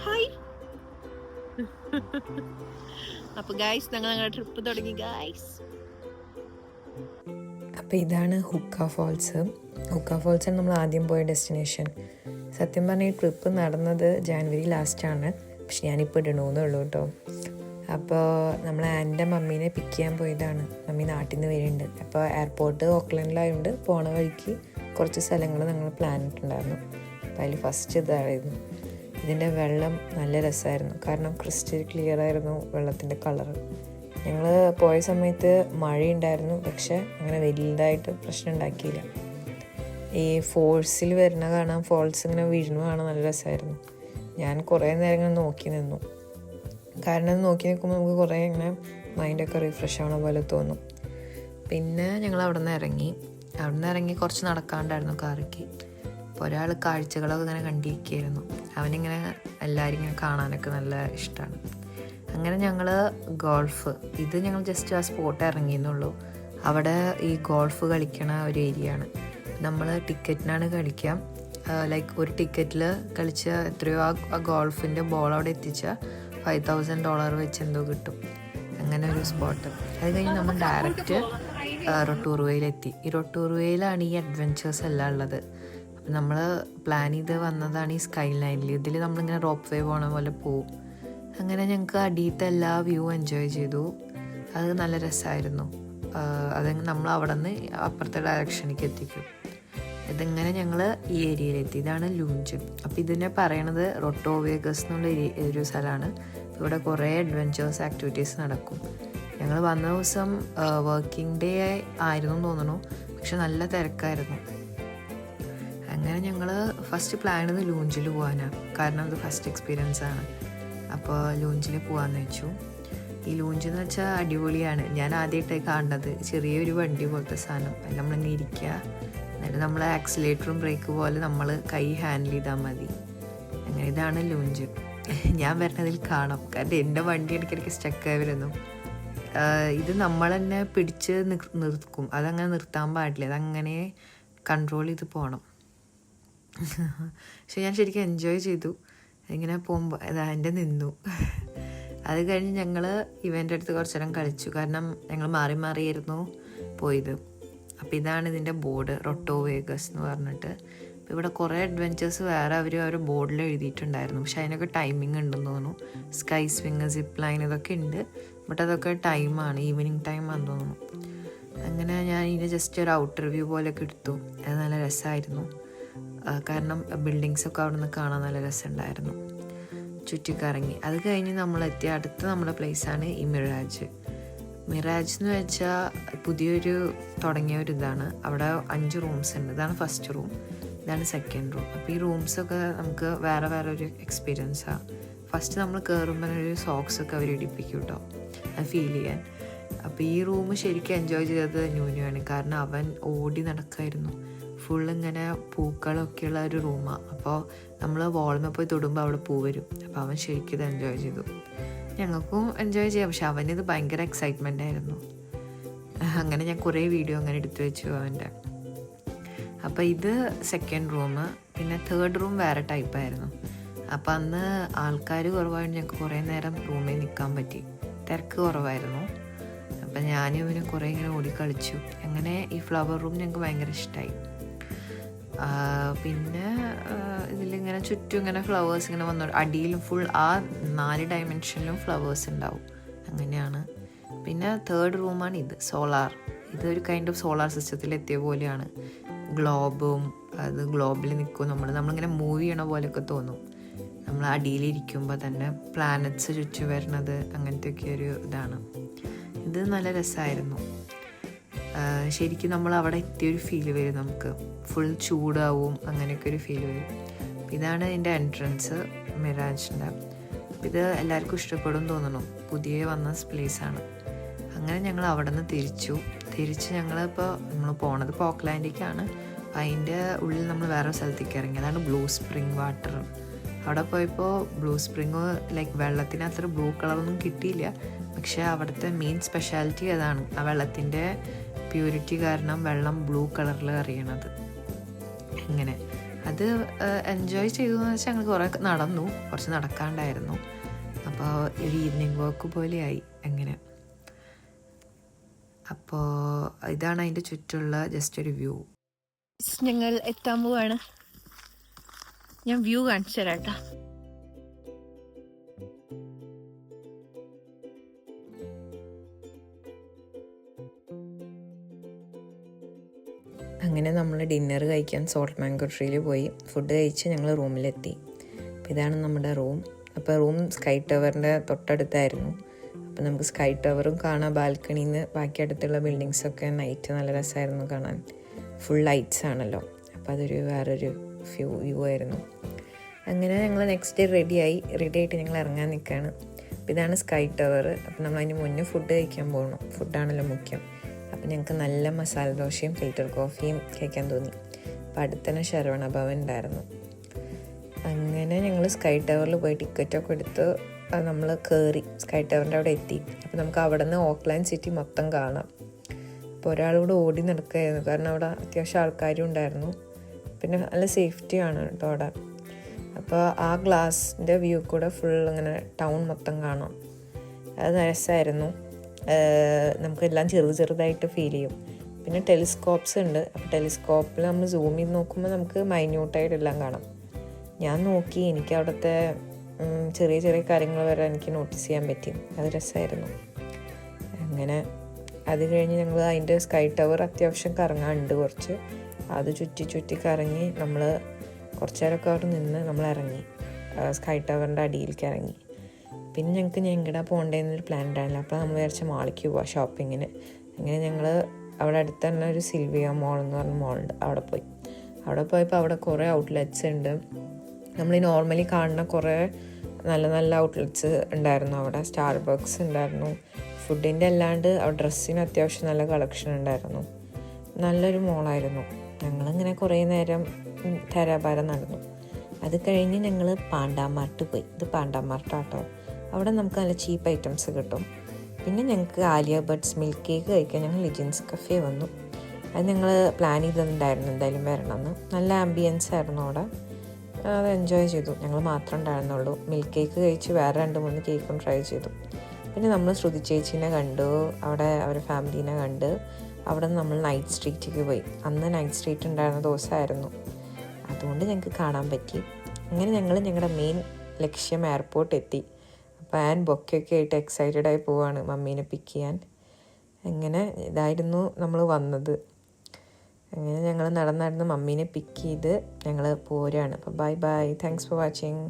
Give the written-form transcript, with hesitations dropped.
Hi. അപ്പോൾ guys ഞങ്ങളുടെ trip തുടങ്ങി ഗൈസ്. അപ്പോൾ ഇതാണ് ഹുക്ക ഫോൾസ്. ഹുക്ക ഫോൾസാണ് നമ്മൾ ആദ്യം പോയ ഡെസ്റ്റിനേഷൻ. സത്യം പറഞ്ഞാൽ ഈ ട്രിപ്പ് നടന്നത് ജാനുവരി ലാസ്റ്റാണ്, പക്ഷെ ഞാനിപ്പോൾ ഇടണമെന്നേ ഉള്ളൂ കേട്ടോ. അപ്പോൾ നമ്മൾ ആൻ്റെ മമ്മീനെ പിക്ക് ചെയ്യാൻ പോയതാണ്. മമ്മി നാട്ടിൽ നിന്ന് വരുന്നുണ്ട്. അപ്പോൾ എയർപോർട്ട് ഓക്ലൻഡിലായതുകൊണ്ട് പോണ വഴിക്ക് കുറച്ച് സ്ഥലങ്ങൾ ഞങ്ങൾ പ്ലാൻ ഇട്ടുണ്ടായിരുന്നു. അപ്പോൾ അതിൽ ഫസ്റ്റ് ഇതായിരുന്നു. ഇതിൻ്റെ വെള്ളം നല്ല രസമായിരുന്നു, കാരണം ക്രിസ്റ്റൽ ക്ലിയർ ആയിരുന്നു വെള്ളത്തിൻ്റെ കളറ്. ഞങ്ങൾ പോയ സമയത്ത് മഴയുണ്ടായിരുന്നു, പക്ഷെ അങ്ങനെ വലുതായിട്ട് പ്രശ്നം ഉണ്ടാക്കിയില്ല. ഈ ഫോൾസിൽ വരുന്ന കാണാൻ, ഫോൾസ് ഇങ്ങനെ വീഴുന്ന കാണാൻ നല്ല രസമായിരുന്നു. ഞാൻ കുറേ നേരം ഇങ്ങനെ നോക്കി നിന്നു, കാരണം നോക്കി നിൽക്കുമ്പോൾ നമുക്ക് കുറേ ഇങ്ങനെ മൈൻഡൊക്കെ റിഫ്രഷ് ആവണ പോലെ തോന്നും. പിന്നെ ഞങ്ങൾ അവിടെ നിന്ന് ഇറങ്ങി കുറച്ച് നടക്കാണ്ടായിരുന്നു കാറിക്ക്. അപ്പോൾ ഒരാൾ കാഴ്ചകളൊക്കെ ഇങ്ങനെ കണ്ടിരിക്കുകയായിരുന്നു. അവനിങ്ങനെ എല്ലാവരും ഇങ്ങനെ കാണാനൊക്കെ നല്ല ഇഷ്ടമാണ്. അങ്ങനെ ഞങ്ങൾ ഗോൾഫ്, ഇത് ഞങ്ങൾ ജസ്റ്റ് ആ സ്പോട്ട് ഇറങ്ങിയെന്നുള്ളൂ. അവിടെ ഈ ഗോൾഫ് കളിക്കണ ഒരു ഏരിയ ആണ്. നമ്മൾ ടിക്കറ്റിനാണ് കളിക്കാം. ലൈക്ക് ഒരു ടിക്കറ്റിൽ കളിച്ച എത്രയോ ആ ഗോൾഫിൻ്റെ ബോൾ അവിടെ എത്തിച്ചാൽ $5,000 വെച്ച് എന്തോ കിട്ടും. അങ്ങനെ ഒരു സ്പോട്ട്. അത് കഴിഞ്ഞ് നമ്മൾ ഡയറക്റ്റ് റൊട്ടൂറുവയിലെത്തി. ഈ റൊട്ടൂറുവയിലാണ് ഈ അഡ്വെഞ്ചേഴ്സ് എല്ലാം ഉള്ളത്. അപ്പം നമ്മൾ പ്ലാൻ ചെയ്ത് വന്നതാണ് ഈ സ്കൈ ലൈനിൽ. ഇതിൽ നമ്മളിങ്ങനെ റോപ്പ് വേ പോണ പോലെ പോവും. അങ്ങനെ ഞങ്ങൾക്ക് അടിയത്തെ എല്ലാ വ്യൂ എൻജോയ് ചെയ്തു. അത് നല്ല രസമായിരുന്നു. അത് നമ്മൾ അവിടെ നിന്ന് അപ്പുറത്തെ ഡയറക്ഷനിലേക്ക് എത്തിക്കും. ഇതിങ്ങനെ ഞങ്ങൾ ഈ ഏരിയയിലെത്തി. ഇതാണ് ലൂഞ്ച്. അപ്പോൾ ഇതിനെ പറയണത് റൊട്ടോ വേഗസ് എന്നുള്ള ഒരു സ്ഥലമാണ്. ഇവിടെ കുറേ അഡ്വെഞ്ചേഴ്സ് ആക്ടിവിറ്റീസ് നടക്കും. ഞങ്ങൾ വന്ന ദിവസം വർക്കിംഗ് ഡേ ആയിരുന്നു തോന്നുന്നു, പക്ഷെ നല്ല തിരക്കായിരുന്നു. അങ്ങനെ ഞങ്ങൾ ഫസ്റ്റ് പ്ലാൻ ചെയ്ത് ലൂഞ്ചിൽ പോകാനാണ്, കാരണം അത് ഫസ്റ്റ് എക്സ്പീരിയൻസ് ആണ്. അപ്പോൾ ലൂഞ്ചിൽ പോകാമെന്ന് വെച്ചു. ഈ ലൂഞ്ച് എന്ന് വെച്ചാൽ അടിപൊളിയാണ്. ഞാൻ ആദ്യമായിട്ടായി കാണുന്നത്. ചെറിയൊരു വണ്ടി പോലത്തെ സാധനം. അതിൽ നമ്മളിങ്ങനെ ഇരിക്കുക, എന്നിട്ട് നമ്മൾ ആക്സിലേറ്ററും ബ്രേക്ക് പോലെ നമ്മൾ കൈ ഹാൻഡിൽ ചെയ്താൽ മതി. അങ്ങനെ ഇതാണ് ലൂഞ്ച്. ഞാൻ വരുന്നതിൽ കാണാം, കാരണം എൻ്റെ വണ്ടി ഇടയ്ക്കിടയ്ക്ക് സ്റ്റക്കായി വരുന്നു. ഇത് നമ്മൾ തന്നെ പിടിച്ച് നിർക്കും. അതങ്ങനെ നിർത്താൻ പാടില്ല, അതങ്ങനെ കൺട്രോൾ ചെയ്ത് പോകണം. പക്ഷെ ഞാൻ ശരിക്കും എൻജോയ് ചെയ്തു. ഇങ്ങനെ പോകുമ്പോൾ എൻ്റെ നിന്നു. അത് കഴിഞ്ഞ് ഞങ്ങൾ ഇവൻ്റെ അടുത്ത് കുറച്ച് നേരം കളിച്ചു, കാരണം ഞങ്ങൾ മാറി മാറിയായിരുന്നു പോയത്. അപ്പോൾ ഇതാണ് ഇതിൻ്റെ ബോർഡ്, റൊട്ടോ വേഗസ് എന്ന് പറഞ്ഞിട്ട്. അപ്പോൾ ഇവിടെ കുറേ അഡ്വെഞ്ചേഴ്സ് വേറെ അവർ ബോർഡിൽ എഴുതിയിട്ടുണ്ടായിരുന്നു, പക്ഷെ അതിനൊക്കെ ടൈമിംഗ് ഉണ്ടെന്ന് തോന്നുന്നു. സ്കൈ സ്വിങ്, സിപ്പ് ലൈൻ ഇതൊക്കെ ഉണ്ട്, ബട്ട് അതൊക്കെ ടൈമാണ്, ഈവനിങ് ടൈമാണെന്ന് തോന്നുന്നു. അങ്ങനെ ഞാൻ ഇതിൻ്റെ ജസ്റ്റ് ഒരു ഔട്ടർ വ്യൂ പോലെയൊക്കെ എടുത്തു. അത് നല്ല രസമായിരുന്നു, കാരണം ബിൽഡിങ്സൊക്കെ അവിടെ നിന്ന് കാണാൻ നല്ല രസമുണ്ടായിരുന്നു. ചുറ്റിക്കറങ്ങി അത് കഴിഞ്ഞ് നമ്മളെത്തിയ അടുത്ത നമ്മുടെ പ്ലേസാണ് ഈ മിറാജ് എന്ന് വെച്ചാൽ പുതിയൊരു തുടങ്ങിയ ഒരു ഇതാണ്. അവിടെ 5 റൂംസ് ഉണ്ട്. ഇതാണ് ഫസ്റ്റ് റൂം, ഇതാണ് സെക്കൻഡ് റൂം. അപ്പോൾ ഈ റൂംസൊക്കെ നമുക്ക് വേറെ വേറെ ഒരു എക്സ്പീരിയൻസാണ്. ഫസ്റ്റ് നമ്മൾ കയറുമ്പോൾ ഒരു സോക്സൊക്കെ അവർ ഇടിപ്പിക്കും കേട്ടോ, അത് ഫീൽ ചെയ്യാൻ. അപ്പോൾ ഈ റൂം ശരിക്കും എൻജോയ് ചെയ്തത് ന്യൂനുവാണ്, കാരണം അവൻ ഓടി നടക്കായിരുന്നു. ഫുള്ളിങ്ങനെ പൂക്കളൊക്കെയുള്ള ഒരു റൂമാണ്. അപ്പോൾ നമ്മൾ വോളിൽ പോയി തൊടുമ്പോൾ അവിടെ പൂ വരും. അപ്പോൾ അവൻ ശരിക്കും ഇത് എൻജോയ് ചെയ്തു. ഞങ്ങൾക്കും എൻജോയ് ചെയ്യാം, പക്ഷെ അവനിത് ഭയങ്കര എക്സൈറ്റ്മെൻ്റ് ആയിരുന്നു. അങ്ങനെ ഞാൻ കുറേ വീഡിയോ അങ്ങനെ എടുത്തു വെച്ചു അവൻ്റെ. അപ്പോൾ ഇത് സെക്കൻഡ് റൂം. പിന്നെ തേർഡ് റൂം വേറെ ടൈപ്പായിരുന്നു. അപ്പോൾ അന്ന് ആൾക്കാർ കുറവായതുകൊണ്ട് ഞങ്ങൾക്ക് കുറേ നേരം റൂമിൽ നിൽക്കാൻ പറ്റി, തിരക്ക് കുറവായിരുന്നു. അപ്പം ഞാനും ഇവനും കുറേ ഇങ്ങനെ ഓടി കളിച്ചു. അങ്ങനെ ഈ ഫ്ലവർ റൂം ഞങ്ങൾക്ക് ഭയങ്കര ഇഷ്ടമായി. പിന്നെ ഇതിലിങ്ങനെ ചുറ്റും ഇങ്ങനെ ഫ്ലവേഴ്സ് ഇങ്ങനെ വന്നു. അടിയിലും ഫുൾ ആ 4 ഡയമെൻഷനിലും ഫ്ലവേഴ്സ് ഉണ്ടാവും. അങ്ങനെയാണ്. പിന്നെ തേർഡ് റൂമാണ് ഇത്, സോളാർ. ഇതൊരു കൈൻഡ് ഓഫ് സോളാർ സിസ്റ്റത്തിൽ എത്തിയ പോലെയാണ്. ഗ്ലോബും, അത് ഗ്ലോബിൽ നിൽക്കും. നമ്മളിങ്ങനെ മൂവ് ചെയ്യണ പോലെയൊക്കെ തോന്നും. നമ്മൾ അടിയിലിരിക്കുമ്പോൾ തന്നെ പ്ലാനറ്റ്സ് ചുറ്റും വരുന്നത്, അങ്ങനത്തെയൊക്കെ ഒരു ഇതാണ്. ഇത് നല്ല രസമായിരുന്നു. ശരിക്കും നമ്മൾ അവിടെ എത്തിയൊരു ഫീല് വരും. നമുക്ക് ഫുൾ ചൂടാവും, അങ്ങനെയൊക്കെ ഒരു ഫീല് വരും. ഇതാണ് ഇതിൻ്റെ എൻട്രൻസ് മിറാജിൻ്റെ. ഇത് എല്ലാവർക്കും ഇഷ്ടപ്പെടും തോന്നുന്നു, പുതിയ വന്ന പ്ലേസാണ്. അങ്ങനെ ഞങ്ങൾ അവിടെ നിന്ന് തിരിച്ച് ഞങ്ങളിപ്പോൾ നമ്മൾ പോണത് ഓക്ലാൻഡിലേക്കാണ്. അപ്പോൾ അതിൻ്റെ ഉള്ളിൽ നമ്മൾ വേറെ സ്ഥലത്തേക്ക് ഇറങ്ങി. അതാണ് ബ്ലൂ സ്പ്രിങ് വാട്ടർ. അവിടെ പോയപ്പോൾ ബ്ലൂ സ്പ്രിങ് ലൈക്ക് വെള്ളത്തിന് അത്ര ബ്ലൂ കളറൊന്നും കിട്ടിയില്ല, പക്ഷേ അവിടുത്തെ മെയിൻ സ്പെഷ്യാലിറ്റി അതാണ്. ആ വെള്ളത്തിൻ്റെ പ്യൂരിറ്റി കാരണം വെള്ളം ബ്ലൂ കളറിൽ അറിയണത്. അങ്ങനെ അത് എൻജോയ് ചെയ്തു എന്ന് വെച്ചാൽ ഞങ്ങൾ കുറച്ച് നടക്കാണ്ടായിരുന്നു. അപ്പോൾ ഒരു ഈവനിങ് വാക്ക് പോലെയായി അങ്ങനെ. അപ്പോൾ ഇതാണ് അതിൻ്റെ ചുറ്റുള്ള ജസ്റ്റ് ഒരു വ്യൂ. ഞങ്ങൾ എത്താൻ പോവാണ്. ഞാൻ വ്യൂ കാണിച്ചു തരാം കേട്ടോ. അങ്ങനെ നമ്മൾ ഡിന്നർ കഴിക്കാൻ സോൾട്ട് മാംഗോ ട്രീയിൽ പോയി ഫുഡ് കഴിച്ച് ഞങ്ങൾ റൂമിലെത്തി. അപ്പോൾ ഇതാണ് നമ്മുടെ റൂം. അപ്പോൾ റൂം സ്കൈ ടവറിൻ്റെ തൊട്ടടുത്തായിരുന്നു. അപ്പോൾ നമുക്ക് സ്കൈ ടവറും കാണാം ബാൽക്കണിയിൽ നിന്ന്. ബാക്കി അടുത്തുള്ള ബിൽഡിങ്സൊക്കെ നൈറ്റ് നല്ല രസമായിരുന്നു കാണാൻ. ഫുൾ ലൈറ്റ്സ് ആണല്ലോ, അപ്പോൾ അതൊരു വേറൊരു വ്യൂ ആയിരുന്നു. അങ്ങനെ ഞങ്ങൾ നെക്സ്റ്റ് ഡേ റെഡി ആയിട്ട് ഞങ്ങൾ ഇറങ്ങാൻ നിൽക്കുകയാണ്. അപ്പോൾ ഇതാണ് സ്കൈ ടവർ. അപ്പോൾ നമ്മൾ അതിന് മുന്നേ ഫുഡ് കഴിക്കാൻ പോകണം. ഫുഡാണല്ലോ മുഖ്യം. അപ്പോൾ ഞങ്ങൾക്ക് നല്ല മസാല ദോശയും ഫിൽറ്റർ കോഫിയും കഴിക്കാൻ തോന്നി. അപ്പോൾ അടുത്തന്നെ ശരവണ ഭവൻ ഉണ്ടായിരുന്നു. അങ്ങനെ ഞങ്ങൾ സ്കൈ ടവറിൽ പോയി ടിക്കറ്റൊക്കെ എടുത്ത് നമ്മൾ കയറി സ്കൈ ടവറിൻ്റെ അവിടെ എത്തി. അപ്പോൾ നമുക്ക് അവിടെ നിന്ന് ഓക്ലാൻഡ് സിറ്റി മൊത്തം കാണാം. അപ്പോൾ ഒരാളിവിടെ ഓടി നടക്കുകയായിരുന്നു, കാരണം അവിടെ അത്യാവശ്യം ആൾക്കാരും ഉണ്ടായിരുന്നു. പിന്നെ നല്ല സേഫ്റ്റിയാണ് കേട്ടോ അവിടെ. അപ്പോൾ ആ ഗ്ലാസിൻ്റെ വ്യൂ കൂടെ ഫുൾ ഇങ്ങനെ ടൗൺ മൊത്തം കാണാം. അത് രസമായിരുന്നു. നമുക്കെല്ലാം ചെറുതായിട്ട് ഫീൽ ചെയ്യും. പിന്നെ ടെലിസ്കോപ്സ് ഉണ്ട്. അപ്പോൾ ടെലിസ്കോപ്പിൽ നമ്മൾ സൂം ചെയ്ത് നോക്കുമ്പോൾ നമുക്ക് മൈന്യൂട്ടായിട്ടെല്ലാം കാണാം. ഞാൻ നോക്കി, എനിക്ക് അവിടുത്തെ ചെറിയ കാര്യങ്ങൾ വരെ എനിക്ക് നോട്ടീസ് ചെയ്യാൻ പറ്റി. അത് രസമായിരുന്നു. അങ്ങനെ അത് കഴിഞ്ഞ് ഞങ്ങൾ അതിൻ്റെ സ്കൈ ടവർ അത്യാവശ്യം കറങ്ങാനുണ്ട് കുറച്ച്. അത് ചുറ്റി കറങ്ങി നമ്മൾ കുറച്ച് നേരമൊക്കെ അവിടെ നിന്ന് നമ്മൾ ഇറങ്ങി, സ്കൈ ടവറിൻ്റെ അടിയിലേക്ക് ഇറങ്ങി. പിന്നെ ഞങ്ങൾക്ക് ഞങ്ങളുടെ പോകേണ്ടതെന്നൊരു പ്ലാൻ ഉണ്ടായില്ല. അപ്പോൾ നമ്മൾ വിചാരിച്ച മാളിക്ക് പോവാം ഷോപ്പിങ്ങിന്. അങ്ങനെ ഞങ്ങൾ അവിടെ അടുത്ത് തന്നെ ഒരു സിൽവിയ മോൾ എന്ന് പറഞ്ഞ മോളുണ്ട്, അവിടെ പോയപ്പോൾ അവിടെ കുറേ ഔട്ട്ലെറ്റ്സ് ഉണ്ട്. നമ്മൾ നോർമലി കാണുന്ന കുറേ നല്ല ഔട്ട്ലെറ്റ്സ് ഉണ്ടായിരുന്നു അവിടെ. സ്റ്റാർബക്സ് ഉണ്ടായിരുന്നു. ഫുഡിൻ്റെ അല്ലാണ്ട് അവിടെ ഡ്രസ്സിന് അത്യാവശ്യം നല്ല കളക്ഷൻ ഉണ്ടായിരുന്നു. നല്ലൊരു മോളായിരുന്നു. ഞങ്ങളിങ്ങനെ കുറേ നേരം തരാപാരം നടന്നു. അത് കഴിഞ്ഞ് ഞങ്ങൾ പാണ്ടാമാർട്ട് പോയി. ഇത് പാണ്ടാമാർട്ടാട്ടോ. അവിടെ നമുക്ക് നല്ല ചീപ്പ് ഐറ്റംസ് കിട്ടും. പിന്നെ ഞങ്ങൾക്ക് ആലിയ ബട്ട്സ് മിൽക്ക് കേക്ക് കഴിക്കാൻ ഞങ്ങൾ ലിജിൻസ് കഫേ വന്നു. അത് ഞങ്ങൾ പ്ലാൻ ചെയ്തിട്ടുണ്ടായിരുന്നു എന്തായാലും വരണമെന്ന്. നല്ല ആംബിയൻസ് ആയിരുന്നു അവിടെ. അത് എൻജോയ് ചെയ്തു. ഞങ്ങൾ മാത്രമേ ഉണ്ടായിരുന്നുള്ളൂ. മിൽക്ക് കേക്ക് കഴിച്ച് വേറെ 2-3 കേക്കും ട്രൈ ചെയ്തു. പിന്നെ നമ്മൾ ശ്രുതി ചേച്ചീനെ കണ്ടു, അവിടെ അവരുടെ ഫാമിലീനെ കണ്ട്. അവിടെ നിന്ന് നമ്മൾ നൈറ്റ് സ്ട്രീറ്റിലേക്ക് പോയി. അന്ന് നൈറ്റ് സ്ട്രീറ്റ് ഉണ്ടായിരുന്ന ദിവസമായിരുന്നു, അതുകൊണ്ട് ഞങ്ങൾക്ക് കാണാൻ പറ്റി. അങ്ങനെ ഞങ്ങൾ ഞങ്ങളുടെ മെയിൻ ലക്ഷ്യം എയർപോർട്ട് എത്തി. അപ്പോൾ ഞാൻ ബൊക്കെയൊക്കെ ആയിട്ട് എക്സൈറ്റഡായി പോവാണ് മമ്മീനെ പിക്ക് ചെയ്യാൻ. അങ്ങനെ ഇതായിരുന്നു നമ്മൾ വന്നത്. അങ്ങനെ ഞങ്ങൾ നടന്ന് മമ്മീനെ പിക്ക് ചെയ്ത് ഞങ്ങൾ പോരാണ്. അപ്പോൾ ബൈ. Thanks for watching.